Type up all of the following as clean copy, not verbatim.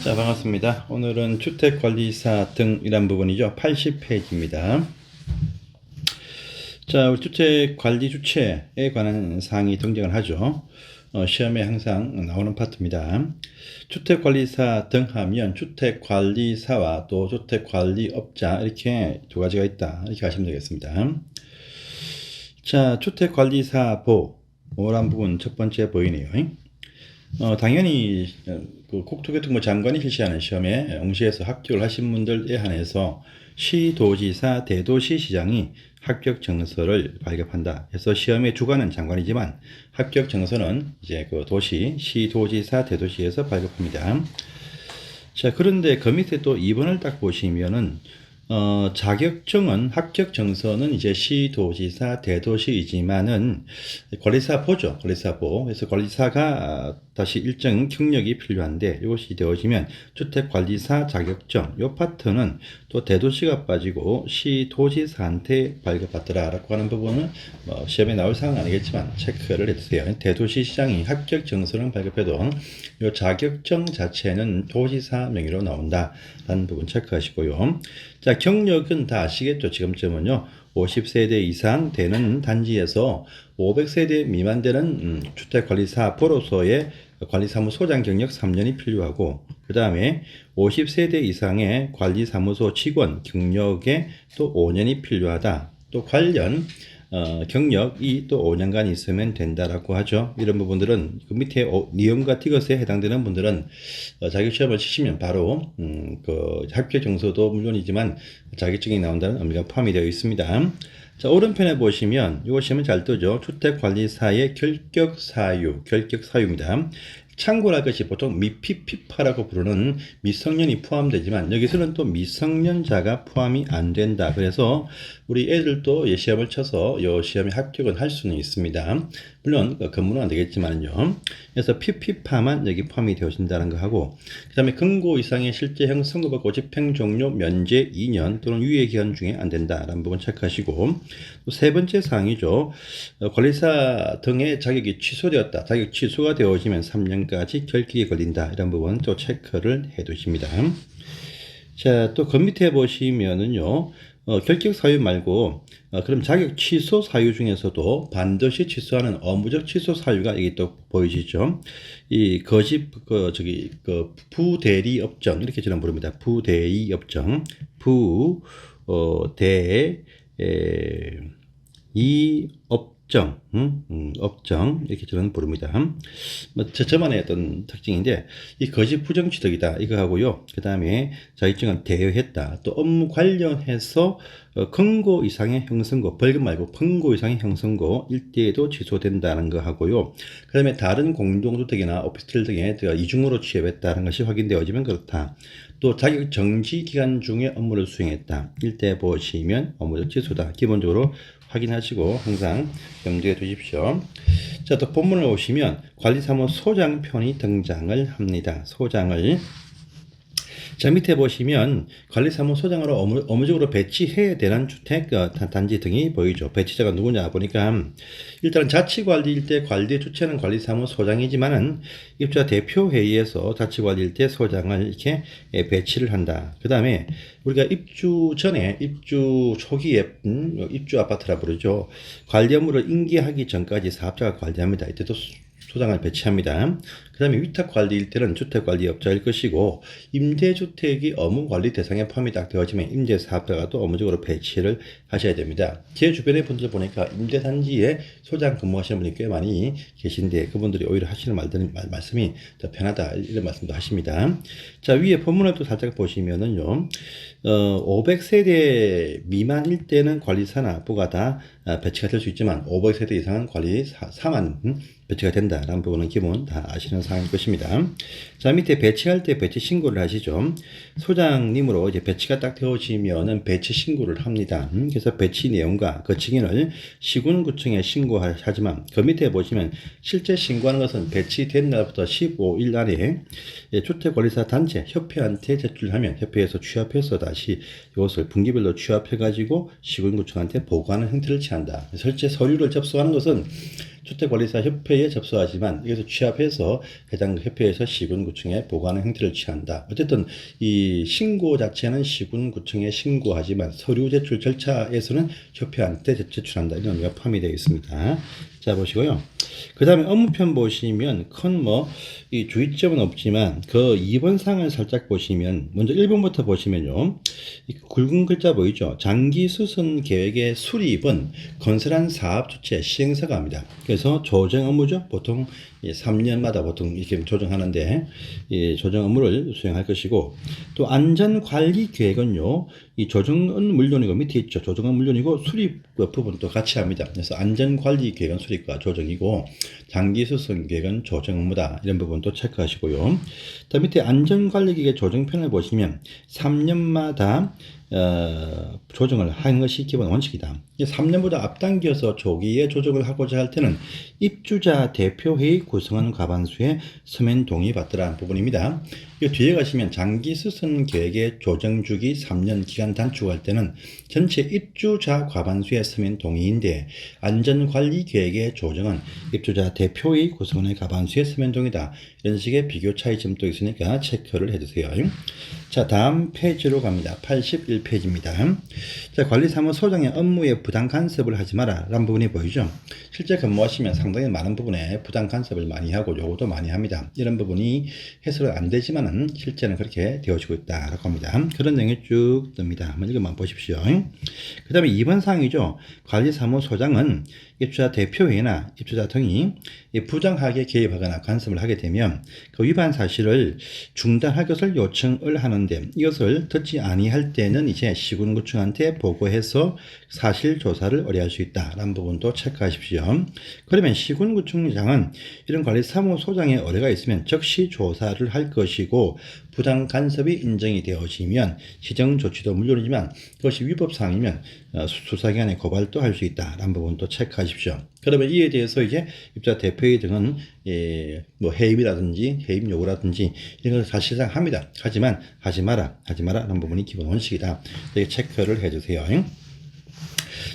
자, 반갑습니다. 오늘은 주택관리사 등이란 부분이죠. 80페이지입니다. 자, 우리 주택관리 주체에 관한 사항이 등장을 하죠. 시험에 항상 나오는 파트입니다. 주택관리사 등 하면 주택관리사와 또 주택관리업자 이렇게 두 가지가 있다. 이렇게 하시면 되겠습니다. 자, 주택관리사보란 부분 첫 번째 보이네요. 당연히 그 국토교통부 장관이 실시하는 시험에 응시해서 합격을 하신 분들에 한해서 시도지사, 대도시시장이 합격 정서를 발급한다. 그래서 시험의 주관은 장관이지만 합격 정서는 이제 그 도시, 시도지사, 대도시에서 발급합니다. 자, 그런데 그 밑에 또 2번을 딱 보시면은 자격증은 합격 정서는 이제 시도지사 대도시이지만은 관리사보죠. 관리사보. 그래서 관리사가 다시 일정 경력이 필요한데 이것이 되어지면 주택관리사 자격증 요 파트는 또 대도시가 빠지고 시도지사한테 발급받더라라고 하는 부분은 시험에 나올 사항은 아니겠지만 체크를 해주세요. 대도시시장이 합격 정서를 발급해도 요 자격증 자체는 도지사 명의로 나온다라는 부분 체크하시고요. 자, 경력은 다 아시겠죠? 지금쯤은요. 50세대 이상 되는 단지에서 500세대 미만 되는 주택관리사보로서의 관리사무소장 경력 3년이 필요하고, 그 다음에 50세대 이상의 관리사무소 직원 경력에 또 5년이 필요하다. 또 관련 경력이 또 5년간 있으면 된다라고 하죠. 이런 부분들은 그 밑에 니엄과 티것에 해당되는 분들은 자격시험을 치시면 바로 그 합격 정서도 물론이지만 자격증이 나온다는 의미가 포함이 되어 있습니다. 자, 오른편에 보시면 이거 시험은 잘 뜨죠. 주택관리사의 결격사유입니다. 참고를 할 것이 보통 미피피파라고 부르는 미성년이 포함되지만 여기서는 또 미성년자가 포함이 안 된다. 그래서 우리 애들도 시험을 쳐서 이 시험에 합격은 할 수는 있습니다. 물론 근무는 안 되겠지만요. 그래서 피피파만 여기 포함이 되어진다는 거 하고, 그 다음에 금고 이상의 실제형 선고받고 집행 종료 면제 2년 또는 유예 기간 중에 안 된다라는 부분 체크하시고, 또 세 번째 사항이죠. 관리사 등의 자격이 취소되었다. 자격 취소가 되어지면 3년까지 결격이 걸린다. 이런 부분 또 체크를 해 두십니다. 자, 또 그 밑에 보시면은요. 결격 사유 말고 그럼 자격 취소 사유 중에서도 반드시 취소하는 의무적 취소 사유가 여기 또 보이시죠? 이 거짓 부대리 업정 이렇게 저는 부릅니다. 부대리 업정 업정 이렇게 저는 부릅니다. 저만의 어떤 특징인데 이 거짓 부정 취득이다 이거 하고요. 그 다음에 자격증은 대여했다. 또 업무 관련해서 금고 이상의 형성고 벌금 말고 금고 이상의 형성고 일대에도 취소된다는 거 하고요. 그 다음에 다른 공동주택이나 오피스텔 등에 이중으로 취업했다는 것이 확인되어지면 그렇다. 또 자격 정지 기간 중에 업무를 수행했다. 일대 보시면 업무적 취소다. 기본적으로 확인하시고 항상 염두에 두십시오. 자, 또 본문을 보시면 관리사무소장 편이 등장을 합니다. 소장을. 자, 밑에 보시면 관리사무소장으로 의무적으로 배치해야 되는 주택 단지 등이 보이죠. 배치자가 누구냐 보니까 일단은 자치관리일 때 관리 주체는 관리사무소장이지만은 입주자 대표회의에서 자치관리일 때 소장을 이렇게 배치를 한다. 그 다음에 우리가 입주 전에 입주 초기에 입주 아파트라 부르죠. 관리 업무를 인계하기 전까지 사업자가 관리합니다. 이때도 소장을 배치합니다. 그 다음에 위탁관리일 때는 주택관리업자일 것이고 임대주택이 업무관리 대상에 포함이 딱 되어지면 임대사업자가 또 업무적으로 배치를 하셔야 됩니다. 제 주변의 분들 보니까 임대단지에 소장 근무하시는 분이 꽤 많이 계신데 그분들이 오히려 하시는 말씀이 더 편하다 이런 말씀도 하십니다. 자, 위에 본문을 또 살짝 보시면은요. 500세대 미만일 때는 관리사나 부가 다 배치가 될 수 있지만 500세대 이상은 관리사만 배치가 된다라는 부분은 기본 다 아시는 사항일 것입니다. 자, 밑에 배치할 때 배치 신고를 하시죠. 소장님으로 이제 배치가 딱 되어지면은 배치 신고를 합니다. 그래서 배치 내용과 그 증인을 시군구청에 신고하지만 그 밑에 보시면 실제 신고하는 것은 배치된 날부터 15일 안에 주택관리사 단체 협회한테 제출하면 협회에서 취합해서 다시 이것을 분기별로 취합해 가지고 시군구청한테 보고하는 형태를 취한다. 실제 서류를 접수하는 것은 주택관리사협회에 접수하지만 이것을 취합해서 해당 협회에서 시군구청에 보고하는 형태를 취한다. 어쨌든 이 신고 자체는 시군구청에 신고하지만 서류 제출 절차에서는 협회한테 제출한다. 이런 의미가 포함이 되어 있습니다. 자, 보시고요. 그 다음에 업무편 보시면 큰 이 주의점은 없지만 그 2번 상을 살짝 보시면 먼저 1번부터 보시면요. 이 굵은 글자 보이죠? 장기 수선 계획의 수립은 건설한 사업 주체 시행사가 합니다. 그래서 조정 업무죠. 보통 3년마다 보통 이렇게 조정하는데 이 조정 업무를 수행할 것이고 또 안전관리 계획은요. 이 조정은 물론이고 밑에 있죠. 조정은 물론이고 수립 부분도 같이 합니다. 그래서 안전관리 계획은 수립과 조정이고 장기 수선 계획은 조정 업무다. 이런 부분도 체크하시고요. 또 밑에 안전관리 계획 조정편을 보시면 3년마다 조정을 하는 것이 기본 원칙이다. 3년보다 앞당겨서 조기에 조정을 하고자 할 때는 입주자 대표회의 구성한 과반수의 서면 동의 받더라는 부분입니다. 이 뒤에 가시면 장기 수선 계획의 조정 주기 3년 기간 단축할 때는 전체 입주자 과반수의 서면 동의인데 안전관리 계획의 조정은 입주자 대표회의 구성원의 과반수의 서면 동의다. 이런 식의 비교 차이점도 있으니까 체크를 해주세요. 자, 다음 페이지로 갑니다. 81페이지입니다. 자, 관리사무소장의 업무에 부당 간섭을 하지 마라 라는 부분이 보이죠. 실제 근무하시면 상당히 많은 부분에 부당 간섭을 많이 하고 요구도 많이 합니다. 이런 부분이 해설은 안 되지만은 실제는 그렇게 되어지고 있다라고 합니다. 그런 내용이 쭉 뜹니다. 한번 읽어만 보십시오. 그 다음에 2번 사항이죠. 관리사무소장은 입주자 대표회의나 입주자 등이 부당하게 개입하거나 간섭을 하게 되면 그 위반 사실을 중단할 것을 요청을 하는데 이것을 듣지 아니할 때는 이제 시군구청한테 보고해서 사실 조사를 의뢰할 수 있다라는 부분도 체크하십시오. 그러면 시군구청장은 이런 관리사무소장의 의뢰가 있으면 즉시 조사를 할 것이고 부당 간섭이 인정이 되어지면 시정 조치도 물론이지만 그것이 위법사항이면 수사기관에 고발도 할 수 있다라는 부분도 체크하십시오. 그러면 이에 대해서 이제 입주자 대표회의 등은 뭐 해임이라든지 해임 요구라든지 이런 것을 사실상 합니다. 하지만 하지 마라라는 부분이 기본 원칙이다. 이렇게 체크를 해주세요.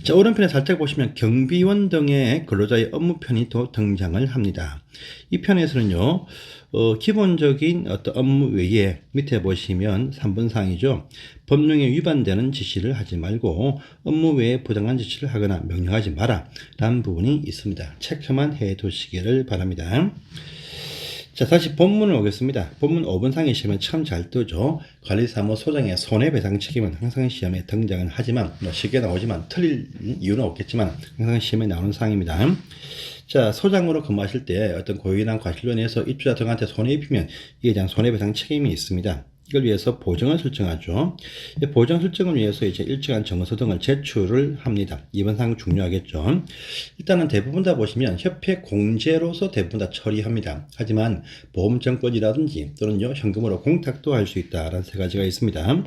자, 오른편에 살짝 보시면 경비원 등의 근로자의 업무편이 또 등장을 합니다. 이 편에서는요, 기본적인 어떤 업무 외에 밑에 보시면 3번 사항이죠. 법령에 위반되는 지시를 하지 말고 업무 외에 부당한 지시를 하거나 명령하지 마라 라는 부분이 있습니다. 체크만 해 두시기를 바랍니다. 자, 다시 본문을 오겠습니다. 본문 5번 상의 시험에 참 잘 뜨죠. 관리사무소장의 손해배상 책임은 항상 시험에 등장은 하지만 쉽게 나오지만 틀릴 이유는 없겠지만 항상 시험에 나오는 사항입니다. 자, 소장으로 근무하실 때 어떤 고의나 과실로 인해서 입주자 등한테 손해 입히면 이에 대한 손해배상 책임이 있습니다. 이걸 위해서 보정을 설정하죠. 보정 설정을 위해서 이제 일정한 정서 등을 제출을 합니다. 이번 사항 중요하겠죠. 일단은 대부분 다 보시면 협회 공제로서 대부분 다 처리합니다. 하지만 보험증권이라든지 또는요 현금으로 공탁도 할 수 있다라는 세 가지가 있습니다.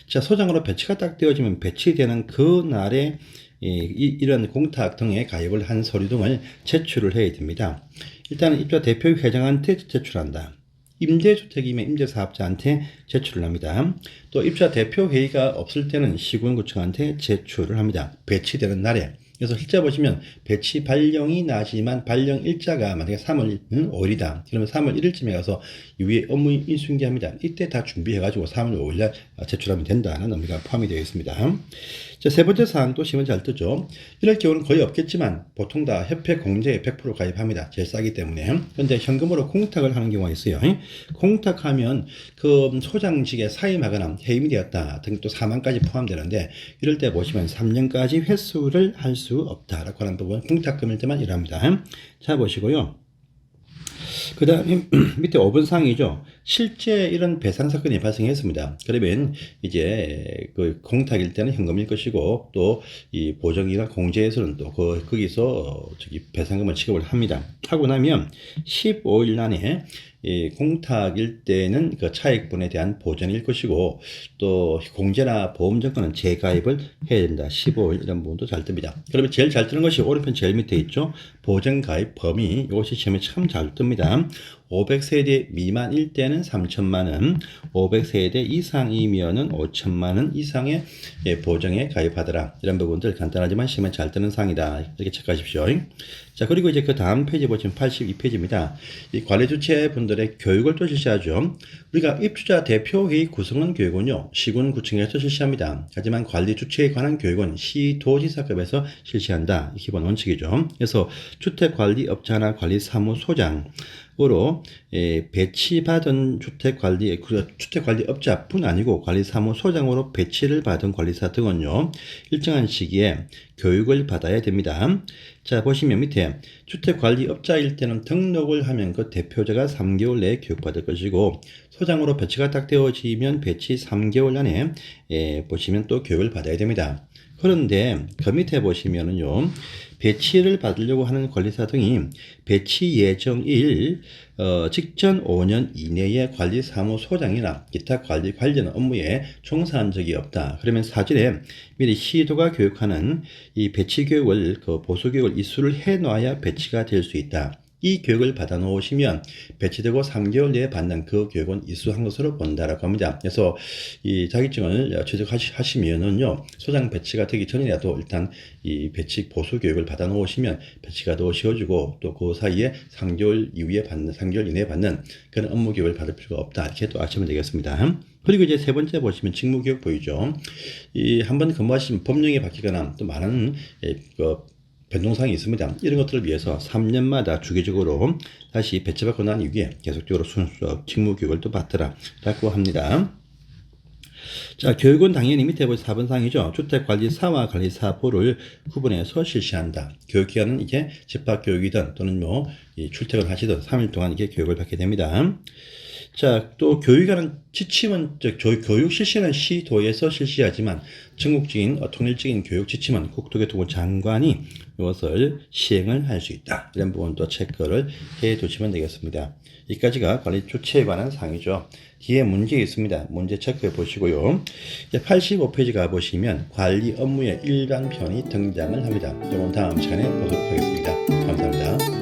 자, 소장으로 배치가 딱 되어지면 배치되는 그 날에 이런 공탁 등에 가입을 한 서류 등을 제출을 해야 됩니다. 일단은 입주자 대표 회장한테 제출한다. 임대주택이면 임대사업자한테 제출을 합니다. 또 입주자 대표회의가 없을 때는 시군구청한테 제출을 합니다. 배치되는 날에. 그래서 실제 보시면 배치 발령이 나지만 발령 일자가 만약에 3월 5일이다. 그러면 3월 1일쯤에 가서 위에 업무 인수인계합니다. 이때 다 준비해가지고 3월 5일날 제출하면 된다는 의미가 포함이 되어 있습니다. 자, 세 번째 사항도 시면 잘 뜨죠. 이럴 경우는 거의 없겠지만 보통 다 협회 공제에 100% 가입합니다. 제일 싸기 때문에. 그런데 현금으로 공탁을 하는 경우가 있어요. 공탁하면 그 소장직에 사임하거나 해임이 되었다 등 또 사망까지 포함되는데 이럴 때 보시면 3년까지 회수를 할 수 없다라고 하는 부분 공탁금일 때만 일합니다. 자, 보시고요. 그 다음에 밑에 5번 사항이죠. 실제 이런 배상 사건이 발생했습니다. 그러면 이제 그 공탁일 때는 현금일 것이고 또 이 보정이나 공제에서는 또 거기서 배상금을 지급을 합니다. 하고 나면 15일 안에 공탁일 때는 그 차익분에 대한 보전일 것이고 또 공제나 보험증권은 재가입을 해야 된다. 15일 이런 부분도 잘 뜹니다. 그러면 제일 잘 뜨는 것이 오른편 제일 밑에 있죠. 보전가입 범위 이것이 시험에 참 잘 뜹니다. 500세대 미만일 때는 3천만 원, 500세대 이상이면은 5천만 원 이상의 보정에 가입하더라. 이런 부분들 간단하지만 시험에 잘 뜨는 사항이다. 이렇게 체크하십시오. 자, 그리고 이제 그 다음 페이지 보시면 82페이지입니다. 이 관리 주체 분들의 교육을 또 실시하죠. 우리가 입주자 대표회의 구성원 교육은요, 시군구청에서 실시합니다. 하지만 관리 주체에 관한 교육은 시도지사급에서 실시한다. 기본 원칙이죠. 그래서 주택관리업자나 관리사무소장으로 배치받은 주택관리업자뿐 아니고 관리사무소장으로 배치를 받은 관리사 등은요, 일정한 시기에 교육을 받아야 됩니다. 자, 보시면 밑에 주택관리업자일 때는 등록을 하면 그 대표자가 3개월 내에 교육받을 것이고, 소장으로 배치가 딱 되어지면 배치 3개월 안에 보시면 또 교육을 받아야 됩니다. 그런데 그 밑에 보시면은요, 배치를 받으려고 하는 관리사 등이 배치 예정일 직전 5년 이내에 관리사무소장이나 기타 관리 관련 업무에 종사한 적이 없다. 그러면 사전에 미리 시도가 교육하는 이 배치 교육을 보수 교육을 이수를 해 놔야 배치가 될 수 있다. 이 교육을 받아 놓으시면 배치되고 3개월 내에 받는 그 교육은 이수한 것으로 본다라고 합니다. 그래서 이 자격증을 취득하시면은요, 소장 배치가 되기 전이라도 일단 이 배치 보수 교육을 받아 놓으시면 배치가 더 쉬워지고, 또 그 사이에 3개월 이내에 받는 그런 업무 교육을 받을 필요가 없다. 이렇게 또 아시면 되겠습니다. 그리고 이제 세 번째 보시면 직무교육 보이죠. 이 한번 근무하시면 법령이 바뀌거나 또 많은 변동사항이 있습니다. 이런 것들을 위해서 3년마다 주기적으로 다시 배치받고 난 이후에 계속적으로 순수 직무교육을 또 받더라 라고 합니다. 자, 교육은 당연히 밑에 보신 4번 사항이죠. 주택관리사와 관리사보를 구분해서 실시한다. 교육기간은 이게 집합교육이든 또는 출퇴근을 하시든 3일 동안 이게 교육을 받게 됩니다. 자, 또 교육하는 지침은, 교육 실시는 시도에서 실시하지만 전국적인 통일적인 교육 지침은 국토교통부 장관이 이것을 시행을 할 수 있다. 이런 부분도 체크를 해 두시면 되겠습니다. 여기까지가 관리 조치에 관한 사항이죠. 뒤에 문제 있습니다. 문제 체크해 보시고요. 85페이지 가보시면 관리 업무의 일반편이 등장을 합니다. 이건 다음 시간에 보도록 하겠습니다. 감사합니다.